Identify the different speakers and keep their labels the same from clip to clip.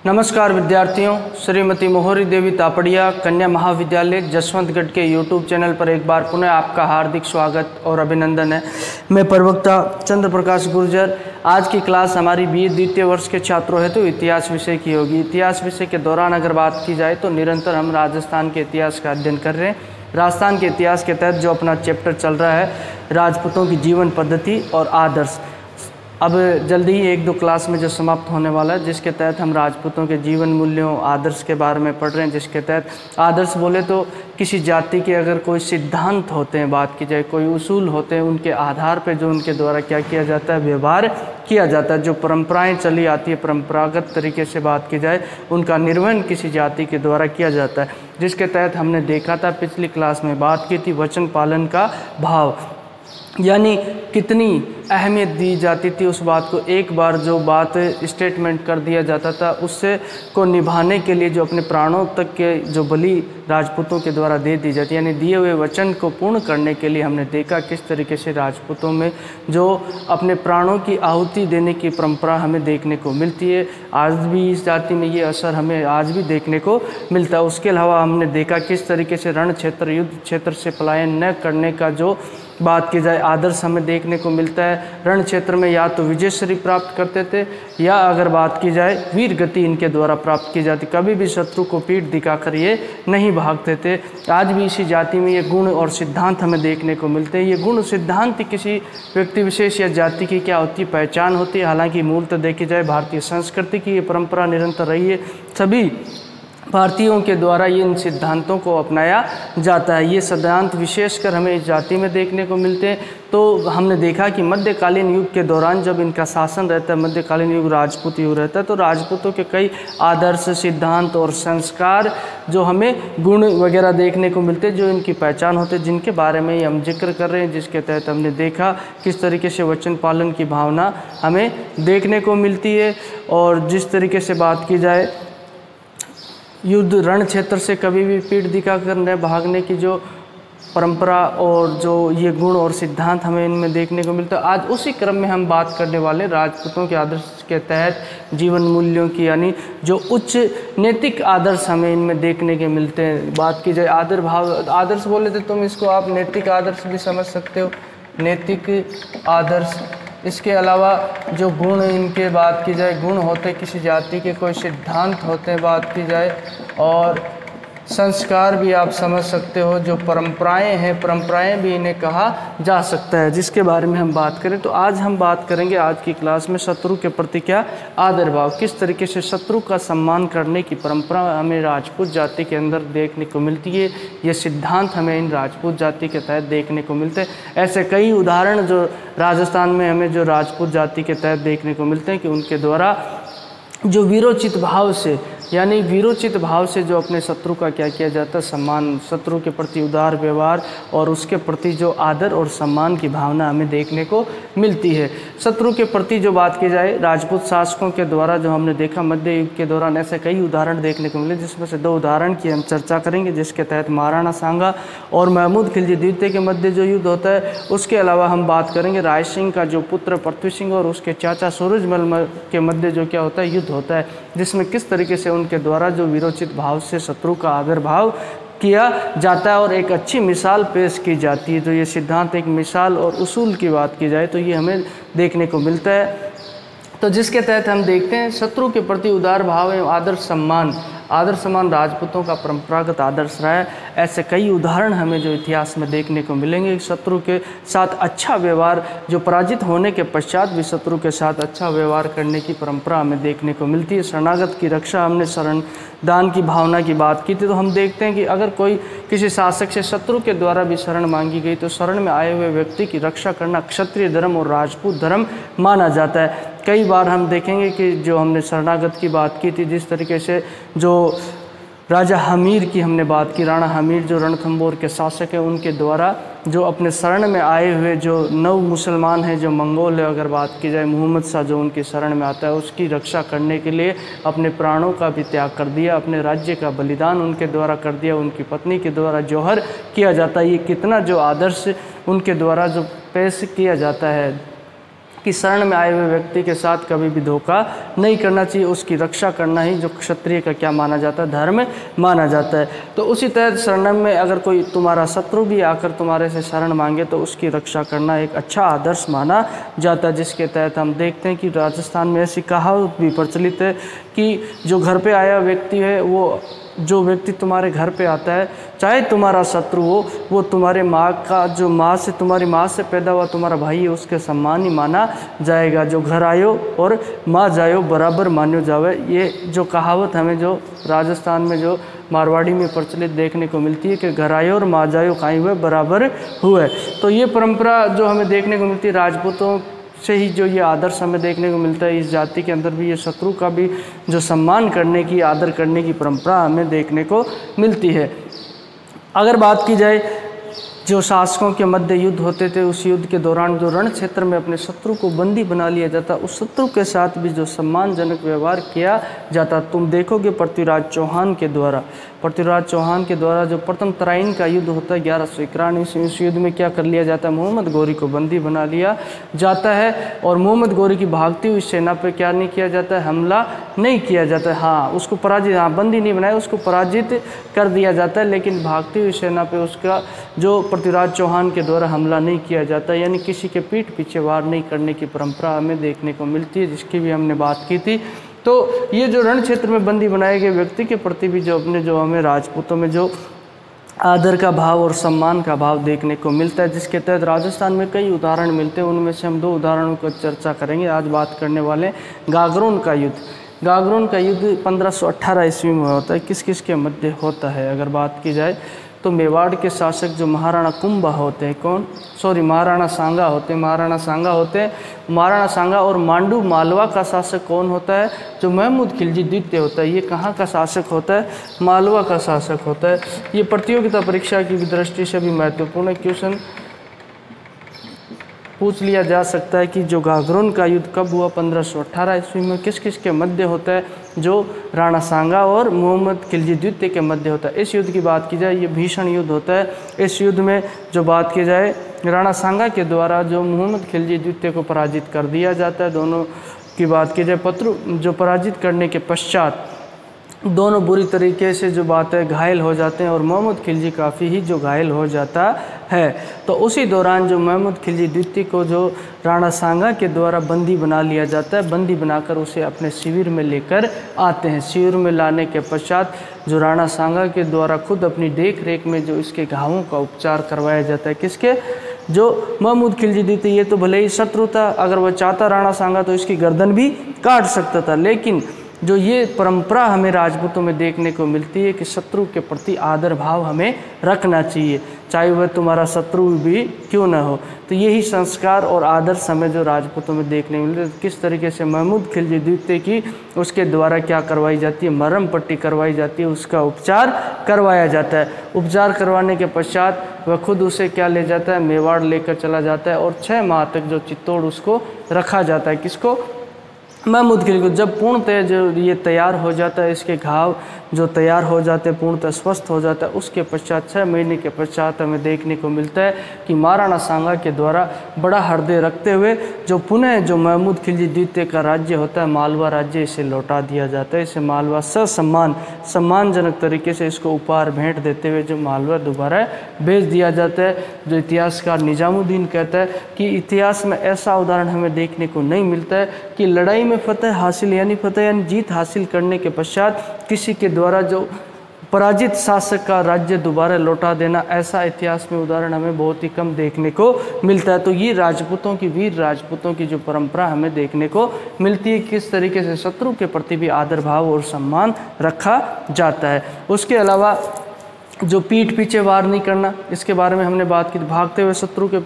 Speaker 1: नमस्कार विद्यार्थियों, श्रीमती मोहरी देवी तापड़िया कन्या महाविद्यालय जसवंतगढ़ के YouTube चैनल पर एक बार पुनः आपका हार्दिक स्वागत और अभिनंदन है। मैं प्रवक्ता चंद्र प्रकाश गुर्जर। आज की क्लास हमारी BA द्वितीय वर्ष के छात्रों हेतु तो इतिहास विषय की होगी। इतिहास विषय के दौरान अगर बात की जाए तो निरंतर हम राजस्थान के इतिहास का अध्ययन कर रहे हैं। राजस्थान के इतिहास के तहत जो अपना चैप्टर चल रहा है राजपूतों की जीवन पद्धति और आदर्श, अब जल्दी ही 1-2 क्लास में जो समाप्त होने वाला है, जिसके तहत हम राजपूतों के जीवन मूल्यों आदर्श के बारे में पढ़ रहे हैं। जिसके तहत आदर्श बोले तो किसी जाति के अगर कोई सिद्धांत होते हैं, बात की जाए कोई उसूल होते हैं, उनके आधार पे जो उनके द्वारा क्या किया जाता है, व्यवहार किया जाता है, जो परंपराएं चली आती है, परंपरागत तरीके से बात की जाए उनका निर्वहन किसी जाति के द्वारा किया जाता है। जिसके तहत हमने देखा था, पिछली क्लास में बात की थी वचन पालन का भाव, यानी कितनी अहमियत दी जाती थी उस बात को। एक बार जो बात स्टेटमेंट कर दिया जाता था उससे को निभाने के लिए जो अपने प्राणों तक के जो बलि राजपूतों के द्वारा दे दी जाती, यानी दिए हुए वचन को पूर्ण करने के लिए हमने देखा किस तरीके से राजपूतों में जो अपने प्राणों की आहुति देने की परंपरा हमें देखने को मिलती है। आज भी इस जाति में ये असर हमें आज भी देखने को मिलता है। उसके अलावा हमने देखा किस तरीके से रण क्षेत्र, युद्ध क्षेत्र से पलायन न करने का जो बात की जाए आदर्श हमें देखने को मिलता है। रण क्षेत्र में या तो विजयश्री प्राप्त करते थे या अगर बात की जाए वीर गति इनके द्वारा प्राप्त की जाती, कभी भी शत्रु को पीठ दिखाकर ये नहीं भागते थे। आज भी इसी जाति में ये गुण और सिद्धांत हमें देखने को मिलते हैं। ये गुण सिद्धांत किसी व्यक्ति विशेष या जाति की क्या होती है, पहचान होती है। हालांकि मूलतः देखी जाए भारतीय संस्कृति की ये परंपरा निरंतर रही है, सभी भारतीयों के द्वारा इन सिद्धांतों को अपनाया जाता है। ये सिद्धांत विशेषकर हमें इस जाति में देखने को मिलते हैं। तो हमने देखा कि मध्यकालीन युग के दौरान जब इनका शासन रहता है, मध्यकालीन युग राजपूत युग रहता है, तो राजपूतों के कई आदर्श, सिद्धांत और संस्कार जो हमें गुण वगैरह देखने को मिलते हैं, जो इनकी पहचान होते हैं, जिनके बारे में हम जिक्र कर रहे हैं। जिसके तहत हमने देखा किस तरीके से वचन पालन की भावना हमें देखने को मिलती है। और जिस तरीके से बात की जाए युद्ध रण क्षेत्र से कभी भी पीठ दिखाकर न भागने की जो परंपरा और जो ये गुण और सिद्धांत हमें इनमें देखने को मिलता है। आज उसी क्रम में हम बात करने वाले राजपूतों के आदर्श के तहत जीवन मूल्यों की, यानी जो उच्च नैतिक आदर्श हमें इनमें देखने के मिलते हैं। बात की जाए आदर भाव, आदर्श बोले तो तुम इसको आप नैतिक आदर्श भी समझ सकते हो, नैतिक आदर्श। इसके अलावा जो गुण इनके बात की जाए, गुण होते किसी जाति के, कोई सिद्धांत होते हैं बात की जाए, और संस्कार भी आप समझ सकते हो। जो परंपराएं हैं, परंपराएं भी इन्हें कहा जा सकता है। जिसके बारे में हम बात करें तो आज हम बात करेंगे आज की क्लास में शत्रु के प्रति क्या आदर भाव, किस तरीके से शत्रु का सम्मान करने की परंपरा हमें राजपूत जाति के अंदर देखने को मिलती है। ये सिद्धांत हमें इन राजपूत जाति के तहत देखने को मिलते हैं। ऐसे कई उदाहरण जो राजस्थान में हमें जो राजपूत जाति के तहत देखने को मिलते हैं कि उनके द्वारा जो वीरोचित भाव से, यानी वीरोचित भाव से जो अपने शत्रु का क्या किया जाता है, सम्मान, शत्रु के प्रति उदार व्यवहार और उसके प्रति जो आदर और सम्मान की भावना हमें देखने को मिलती है। शत्रु के प्रति जो बात की जाए राजपूत शासकों के द्वारा जो हमने देखा मध्य युग के दौरान, ऐसे कई उदाहरण देखने को मिले, जिसमें से 2 उदाहरण की हम चर्चा करेंगे। जिसके तहत महाराणा सांगा और महमूद खिलजी द्वितीय के मध्य जो युद्ध होता है, उसके अलावा हम बात करेंगे राय सिंह का जो पुत्र पृथ्वी सिंह और उसके चाचा सूरजमल के मध्य जो क्या होता है, युद्ध होता है, जिसमें किस तरीके से उनके द्वारा जो वीरोचित भाव से शत्रु का आदर भाव किया जाता है और एक अच्छी मिसाल पेश की जाती है। तो ये सिद्धांत एक मिसाल और उसूल की बात की जाए तो ये हमें देखने को मिलता है। तो जिसके तहत हम देखते हैं शत्रु के प्रति उदार भाव एवं आदर सम्मान, आदर सम्मान राजपूतों का परंपरागत आदर्श रहा है। ऐसे कई उदाहरण हमें जो इतिहास में देखने को मिलेंगे। शत्रु के साथ अच्छा व्यवहार, जो पराजित होने के पश्चात भी शत्रु के साथ अच्छा व्यवहार करने की परंपरा हमें देखने को मिलती है। शरणागत की रक्षा, हमने शरण दान की भावना की बात की थी, तो हम देखते हैं कि अगर कोई किसी शासक से शत्रु के द्वारा भी शरण मांगी गई तो शरण में आए हुए व्यक्ति की रक्षा करना क्षत्रिय धर्म और राजपूत धर्म माना जाता है। कई बार हम देखेंगे कि जो हमने शरणागत की बात की थी, जिस तरीके से जो राजा हमीर की हमने बात की, राणा हमीर जो रणथंबोर के शासक हैं, उनके द्वारा जो अपने शरण में आए हुए जो नव मुसलमान हैं, जो मंगोल है, अगर बात की जाए मोहम्मद शाह जो उनकी शरण में आता है, उसकी रक्षा करने के लिए अपने प्राणों का भी त्याग कर दिया, अपने राज्य का बलिदान उनके द्वारा कर दिया, उनकी पत्नी के द्वारा जौहर किया जाता है। ये कितना जो आदर्श उनके द्वारा जो पेश किया जाता है कि शरण में आए हुए व्यक्ति के साथ कभी भी धोखा नहीं करना चाहिए, उसकी रक्षा करना ही जो क्षत्रिय का क्या माना जाता है, धर्म माना जाता है। तो उसी तरह शरण में अगर कोई तुम्हारा शत्रु भी आकर तुम्हारे से शरण मांगे तो उसकी रक्षा करना एक अच्छा आदर्श माना जाता है, जिसके तहत हम देखते हैं कि राजस्थान में ऐसी कहावत भी प्रचलित है कि जो घर पे आया व्यक्ति है, वो जो व्यक्ति तुम्हारे घर पे आता है, चाहे तुम्हारा शत्रु हो, वो तुम्हारे माँ का जो माँ से तुम्हारी माँ से पैदा हुआ तुम्हारा भाई है, उसके सम्मान ही माना जाएगा। जो घर आयो और माँ जायो बराबर मान्यो जावे, ये जो कहावत हमें जो राजस्थान में जो मारवाड़ी में प्रचलित देखने को मिलती है कि घर आयो और माँ जायो काई हुए बराबर हुए। तो ये परंपरा जो हमें देखने को मिलती है राजपूतों से ही जो ये आदर्श हमें देखने को मिलता है, इस जाति के अंदर भी ये शत्रु का भी जो सम्मान करने की, आदर करने की परंपरा हमें देखने को मिलती है। अगर बात की जाए जो शासकों के मध्य युद्ध होते थे, उस युद्ध के दौरान जो रण क्षेत्र में अपने शत्रु को बंदी बना लिया जाता, उस शत्रु के साथ भी जो सम्मानजनक व्यवहार किया जाता। तुम देखोगे पृथ्वीराज चौहान के द्वारा जो प्रथम तराइन का युद्ध होता है 1191 ईस्वी, इस युद्ध में क्या कर लिया जाता है, मोहम्मद गौरी को बंदी बना लिया जाता है और मोहम्मद गौरी की भागती हुई सेना पर क्या नहीं किया जाता है, हमला नहीं किया जाता है। हाँ, उसको पराजित, हाँ बंदी नहीं बनाया, उसको पराजित कर दिया जाता है, लेकिन भागती हुई सेना पे उसका जो पृथ्वीराज चौहान के द्वारा हमला नहीं किया जाता, यानी किसी के पीठ पीछे वार नहीं करने की परंपरा हमें देखने को मिलती है, जिसकी भी हमने बात की थी। तो ये जो रण क्षेत्र में बंदी बनाए गए व्यक्ति के प्रति भी जो अपने जो हमें राजपूतों में जो आदर का भाव और सम्मान का भाव देखने को मिलता है, जिसके तहत राजस्थान में कई उदाहरण मिलते हैं। उनमें से हम 2 उदाहरणों पर चर्चा करेंगे। आज बात करने वाले गागरोन का युद्ध। गागरोन का युद्ध 1518 ईस्वी में होता है। किस किस के मध्य होता है? अगर बात की जाए तो मेवाड़ के शासक जो महाराणा कुंभा होते हैं, महाराणा सांगा होते हैं, महाराणा सांगा और मांडू मालवा का शासक कौन होता है? जो महमूद खिलजी द्वितीय होता है। ये कहाँ का शासक होता है? मालवा का शासक होता है। ये प्रतियोगिता परीक्षा की दृष्टि से भी महत्वपूर्ण क्वेश्चन पूछ लिया जा सकता है कि जो गागरोन का युद्ध कब हुआ? 1518 ईस्वी में। किस किस के मध्य होता है? जो राणा सांगा और मोहम्मद खिलजी द्वितीय के मध्य होता है। इस युद्ध की बात की जाए, ये भीषण युद्ध होता है। इस युद्ध में जो बात की जाए, राणा सांगा के द्वारा जो मोहम्मद खिलजी द्वितीय को पराजित कर दिया जाता है। दोनों की बात की जाए, जो पराजित करने के पश्चात दोनों बुरी तरीके से जो बात है घायल हो जाते हैं और मोहम्मद खिलजी काफ़ी ही जो घायल हो जाता है। तो उसी दौरान जो मोहम्मद खिलजी द्वितीय को जो राणा सांगा के द्वारा बंदी बना लिया जाता है, बंदी बनाकर उसे अपने शिविर में लेकर आते हैं। शिविर में लाने के पश्चात जो राणा सांगा के द्वारा खुद अपनी देख रेख में जो इसके घावों का उपचार करवाया जाता है। किसके? जो महमूद खिलजी द्वितीय। ये तो भले ही शत्रु था, अगर वह चाहता राणा सांगा तो इसकी गर्दन भी काट सकता था, लेकिन जो ये परंपरा हमें राजपूतों में देखने को मिलती है कि शत्रु के प्रति आदर भाव हमें रखना चाहिए, चाहे वह तुम्हारा शत्रु भी क्यों न हो। तो यही संस्कार और आदर्श हमें जो राजपूतों में देखने को मिलते हैं। किस तरीके से महमूद खिलजी द्वितीय की उसके द्वारा क्या करवाई जाती है? मरहम पट्टी करवाई जाती है, उसका उपचार करवाया जाता है। उपचार करवाने के पश्चात वह खुद उसे क्या ले जाता है? मेवाड़ लेकर चला जाता है और 6 माह तक जो चित्तौड़ उसको रखा जाता है। किसको? महमूद खिलजी को। जब पूर्णतः जो ये तैयार हो जाता है, इसके घाव जो तैयार हो जाते हैं, पूर्णतः स्वस्थ हो जाता है, उसके पश्चात 6 महीने के पश्चात हमें देखने को मिलता है कि महाराणा सांगा के द्वारा बड़ा हृदय रखते हुए जो पुनः जो महमूद खिलजी द्वितीय का राज्य होता है, मालवा राज्य, इसे लौटा दिया जाता है। इसे मालवा सम्मानजनक तरीके से इसको उपहार भेंट देते हुए जो मालवा दोबारा भेज दिया जाता है। जो इतिहासकार निजामुद्दीन कहता है कि इतिहास में ऐसा उदाहरण हमें देखने को नहीं मिलता है कि लड़ाई में फतह यानी जीत हासिल करने के पश्चात किसी के द्वारा जो पराजित शासक का राज्य दोबारा लौटा देना, ऐसा इतिहास में उदाहरण हमें बहुत ही कम देखने को मिलता है। तो ये राजपूतों की, वीर राजपूतों की जो परंपरा हमें देखने को मिलती है, किस तरीके से शत्रु के प्रति भी आदर भाव और सम्मान रखा जाता है। उसके अलावा जो पीठ पीछे वार नहीं करना, इसके बारे में हमने बात की। भागते हुए शत्रु के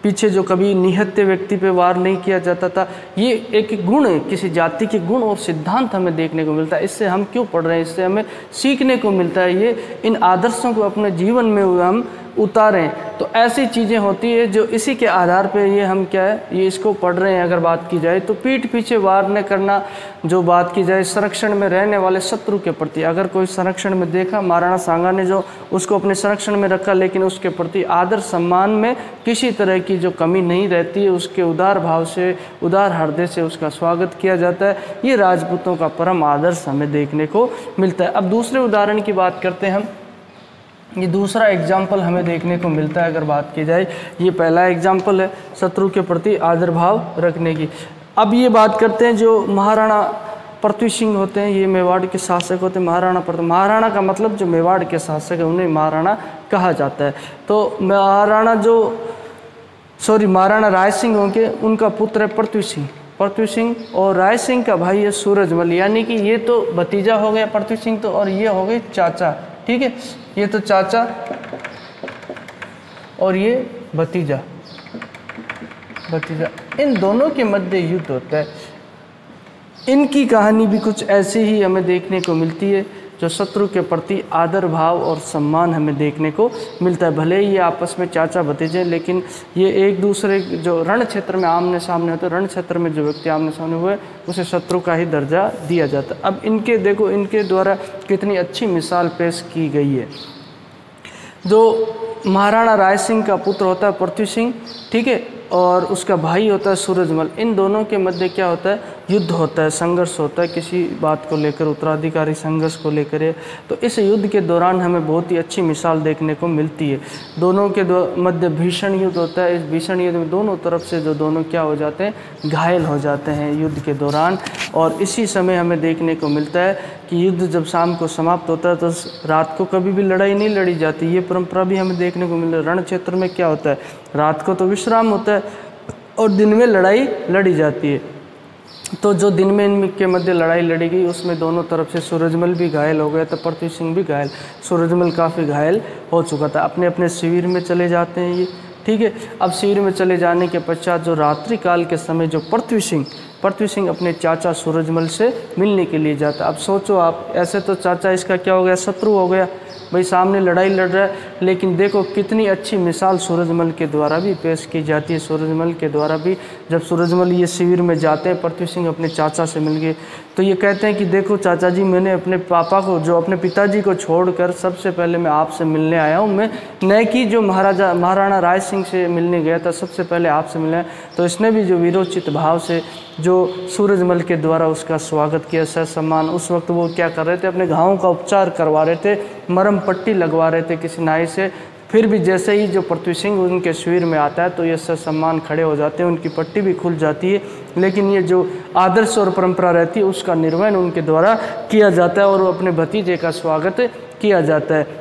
Speaker 1: पीछे जो कभी निहत्थे व्यक्ति पे वार नहीं किया जाता था, ये एक गुण, किसी जाति के गुण और सिद्धांत हमें देखने को मिलता है। इससे हम क्यों पढ़ रहे हैं? इससे हमें सीखने को मिलता है। ये इन आदर्शों को अपने जीवन में हम उतारें। तो ऐसी चीज़ें होती है जो इसी के आधार पे ये हम क्या है ये इसको पढ़ रहे हैं। अगर बात की जाए तो पीठ पीछे वार न करना, जो बात की जाए संरक्षण में रहने वाले शत्रु के प्रति, अगर कोई संरक्षण में देखा, महाराणा सांगा ने जो उसको अपने संरक्षण में रखा, लेकिन उसके प्रति आदर सम्मान में किसी तरह की जो कमी नहीं रहती है, उसके उदार भाव से, उदार हृदय से उसका स्वागत किया जाता है। ये राजपूतों का परम आदर्श हमें देखने को मिलता है। अब दूसरे उदाहरण की बात करते हैं हम। ये दूसरा एग्जाम्पल हमें देखने को मिलता है। अगर बात की जाए, ये पहला एग्जाम्पल है शत्रु के प्रति आदर भाव रखने की। अब ये बात करते हैं जो महाराणा पृथ्वी सिंह होते हैं, ये मेवाड़ के शासक होते हैं। महाराणा का मतलब जो मेवाड़ के शासक है उन्हें महाराणा कहा जाता है। तो महाराणा राय सिंह होंगे, उनका पुत्र है पृथ्वी सिंह और राय सिंह का भाई है सूरजमल, यानी कि ये तो भतीजा हो गया पृथ्वी सिंह तो, और ये हो गए चाचा। ठीक है, ये तो चाचा और ये भतीजा। इन दोनों के मध्य युद्ध होता है। इनकी कहानी भी कुछ ऐसी ही हमें देखने को मिलती है, जो शत्रु के प्रति आदर भाव और सम्मान हमें देखने को मिलता है। भले ही ये आपस में चाचा भतीजे, लेकिन ये एक दूसरे जो रण क्षेत्र में आमने सामने होते हैं, रण क्षेत्र में जो व्यक्ति आमने सामने हुए उसे शत्रु का ही दर्जा दिया जाता है। अब इनके देखो, इनके द्वारा कितनी अच्छी मिसाल पेश की गई है। जो महाराणा राय सिंह का पुत्र होता है पृथ्वी सिंह, ठीक है, और उसका भाई होता है सूरजमल। इन दोनों के मध्य क्या होता है, युद्ध होता है, संघर्ष होता है किसी बात को लेकर, उत्तराधिकारी संघर्ष को लेकर। तो इस युद्ध के दौरान हमें बहुत ही अच्छी मिसाल देखने को मिलती है। दोनों के मध्य भीषण युद्ध होता है। इस भीषण युद्ध में दोनों तरफ से जो दोनों क्या हो जाते हैं, घायल हो जाते हैं युद्ध के दौरान। और इसी समय हमें देखने को मिलता है कि युद्ध जब शाम को समाप्त होता है तो रात को कभी भी लड़ाई नहीं लड़ी जाती। ये परंपरा भी हमें देखने को मिलता है। रण क्षेत्र में क्या होता है, रात को तो विश्राम होता है और दिन में लड़ाई लड़ी जाती है। तो जो दिन में इनके मध्य लड़ाई लड़ी गई उसमें दोनों तरफ से सूरजमल भी घायल हो गया था, पृथ्वी सिंह भी घायल। सूरजमल काफ़ी घायल हो चुका था। अपने अपने शिविर में चले जाते हैं ये, ठीक है। अब शिविर में चले जाने के पश्चात जो रात्रि काल के समय जो पृथ्वी सिंह अपने चाचा सूरजमल से मिलने के लिए जाता। अब सोचो आप, ऐसे तो चाचा इसका क्या हो गया, शत्रु हो गया भाई, सामने लड़ाई लड़ रहा है। लेकिन देखो कितनी अच्छी मिसाल सूरजमल के द्वारा भी पेश की जाती है। सूरजमल के द्वारा भी जब सूरजमल ये शिविर में जाते हैं, पृथ्वी सिंह अपने चाचा से मिल गए, तो ये कहते हैं कि देखो चाचा जी, मैंने अपने पापा को, जो अपने पिताजी को छोड़कर सबसे पहले मैं आपसे मिलने आया हूँ। मैं न कि जो महाराणा राय सिंह से मिलने गया था, सबसे पहले आपसे मिलना है। तो इसने भी जो वीरोचित भाव से जो सूरजमल के द्वारा उसका स्वागत किया, सह सम्मान। उस वक्त वो क्या कर रहे थे, अपने घावों का उपचार करवा रहे थे, मरहम पट्टी लगवा रहे थे किसी नाई से। फिर भी जैसे ही जो पृथ्वी सिंह उनके शिविर में आता है तो ये सह सम्मान खड़े हो जाते हैं, उनकी पट्टी भी खुल जाती है। लेकिन ये जो आदर्श और परंपरा रहती है उसका निर्वहन उनके द्वारा किया जाता है और अपने भतीजे का स्वागत किया जाता है।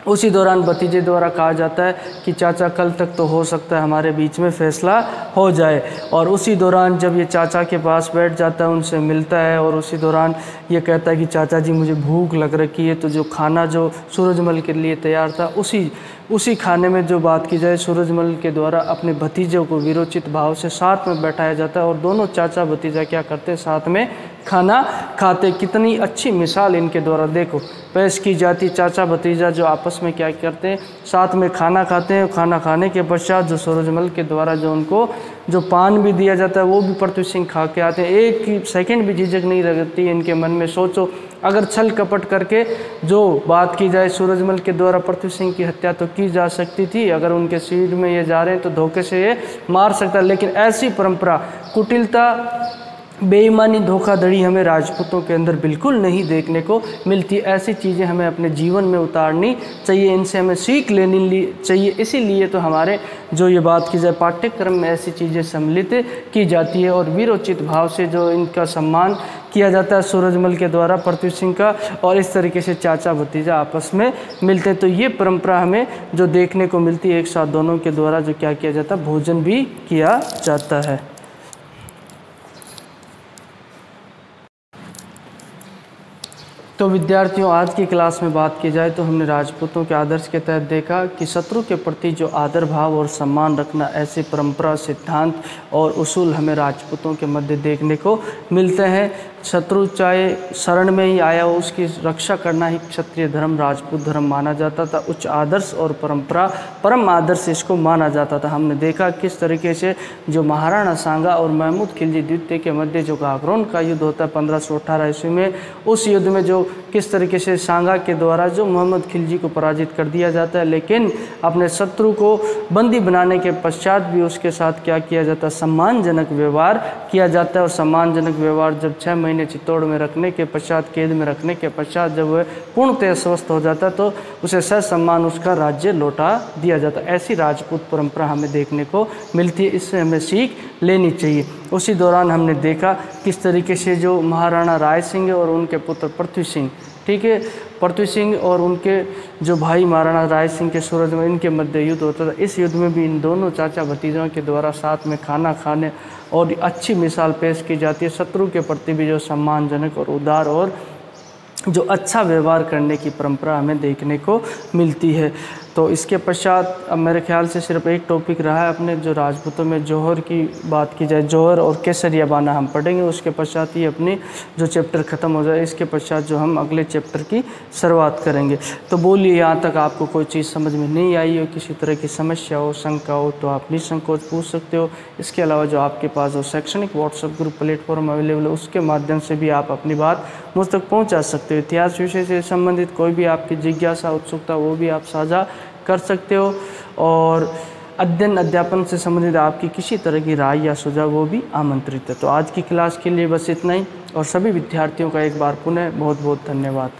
Speaker 1: उसी दौरान भतीजे द्वारा कहा जाता है कि चाचा कल तक तो हो सकता है हमारे बीच में फैसला हो जाए। और उसी दौरान जब ये चाचा के पास बैठ जाता है, उनसे मिलता है और उसी दौरान ये कहता है कि चाचा जी मुझे भूख लग रखी है। तो जो खाना जो सूरजमल के लिए तैयार था, उसी खाने में जो बात की जाए, सूरजमल के द्वारा अपने भतीजों को वीरोचित भाव से साथ में बैठाया जाता है और दोनों चाचा भतीजा क्या करते हैं, साथ में खाना खाते। कितनी अच्छी मिसाल इनके द्वारा देखो पेश की जाती। चाचा भतीजा जो आपस में क्या करते हैं, साथ में खाना खाते हैं। खाना खाने के पश्चात जो सूरजमल के द्वारा जो उनको जो पान भी दिया जाता है वो भी पृथ्वी सिंह खा के आते हैं। एक सेकंड भी झिझक नहीं रहती इनके मन में। सोचो अगर छल कपट करके जो बात की जाए, सूरजमल के द्वारा पृथ्वी सिंह की हत्या तो की जा सकती थी। अगर उनके शिविर में ये जा रहे हैं तो धोखे से ये मार सकता। लेकिन ऐसी परंपरा, कुटिलता, बेईमानी, धोखाधड़ी हमें राजपूतों के अंदर बिल्कुल नहीं देखने को मिलती। ऐसी चीज़ें हमें अपने जीवन में उतारनी चाहिए, इनसे हमें सीख लेनी चाहिए। इसीलिए तो हमारे जो ये बात की जाए पाठ्यक्रम में ऐसी चीज़ें सम्मिलित की जाती है और वीरोचित भाव से जो इनका सम्मान किया जाता है सूरजमल के द्वारा पृथ्वी सिंह का, और इस तरीके से चाचा भतीजा आपस में मिलते हैं। तो ये परंपरा हमें जो देखने को मिलती है, एक साथ दोनों के द्वारा जो क्या किया जाता है, भोजन भी किया जाता है। तो विद्यार्थियों, आज की क्लास में बात की जाए तो हमने राजपूतों के आदर्श के तहत देखा कि शत्रु के प्रति जो आदर भाव और सम्मान रखना, ऐसी परंपरा, सिद्धांत और उसूल हमें राजपूतों के मध्य देखने को मिलते हैं। शत्रु चाहे शरण में ही आया हो, उसकी रक्षा करना ही क्षत्रिय धर्म, राजपूत धर्म माना जाता था। उच्च आदर्श और परंपरा, परम आदर्श इसको माना जाता था। हमने देखा किस तरीके से जो महाराणा सांगा और महमूद खिलजी द्वितीय के मध्य जो गागरोन का युद्ध होता है 1518 ईस्वी में, उस युद्ध में जो किस तरीके से सांगा के द्वारा जो मोहम्मद खिलजी को पराजित कर दिया जाता है, लेकिन अपने शत्रु को बंदी बनाने के पश्चात भी उसके साथ क्या किया जाता है, सम्मानजनक व्यवहार किया जाता है। और सम्मानजनक व्यवहार जब 6 महीने चित्तौड़ में रखने के पश्चात, कैद में रखने के पश्चात जब वह पूर्णतः स्वस्थ हो जाता है तो उसे ससम्मान उसका राज्य लौटा दिया जाता है। ऐसी राजपूत परंपरा हमें देखने को मिलती है, इससे हमें सीख लेनी चाहिए। उसी दौरान हमने देखा किस तरीके से जो महाराणा राय सिंह और उनके पुत्र पृथ्वी सिंह, ठीक है, पृथ्वी सिंह और उनके जो भाई महाराणा राय सिंह के सूरज में इनके मध्य युद्ध होता था। इस युद्ध में भी इन दोनों चाचा भतीजों के द्वारा साथ में खाना खाने और अच्छी मिसाल पेश की जाती है। शत्रु के प्रति भी जो सम्मानजनक और उदार और जो अच्छा व्यवहार करने की परंपरा हमें देखने को मिलती है। तो इसके पश्चात अब मेरे ख्याल से सिर्फ एक टॉपिक रहा है अपने जो राजपूतों में जौहर की बात की जाए, जौहर और केसरिया बाना हम पढ़ेंगे। उसके पश्चात ही अपनी जो चैप्टर ख़त्म हो जाए, इसके पश्चात जो हम अगले चैप्टर की शुरुआत करेंगे। तो बोलिए यहाँ तक आपको कोई चीज़ समझ में नहीं आई हो, किसी तरह की समस्या हो, शंका हो, तो आप निसंकोच पूछ सकते हो। इसके अलावा जो आपके पास जो शैक्षणिक व्हाट्सएप ग्रुप प्लेटफॉर्म अवेलेबल है, उसके माध्यम से भी आप अपनी बात मुझ तक पहुँचा सकते हो। इतिहास विषय से संबंधित कोई भी आपकी जिज्ञासा, उत्सुकता, वो भी आप साझा कर सकते हो। और अध्ययन अध्यापन से संबंधित आपकी किसी तरह की राय या सुझाव वो भी आमंत्रित है। तो आज की क्लास के लिए बस इतना ही, और सभी विद्यार्थियों का एक बार पुनः बहुत बहुत धन्यवाद।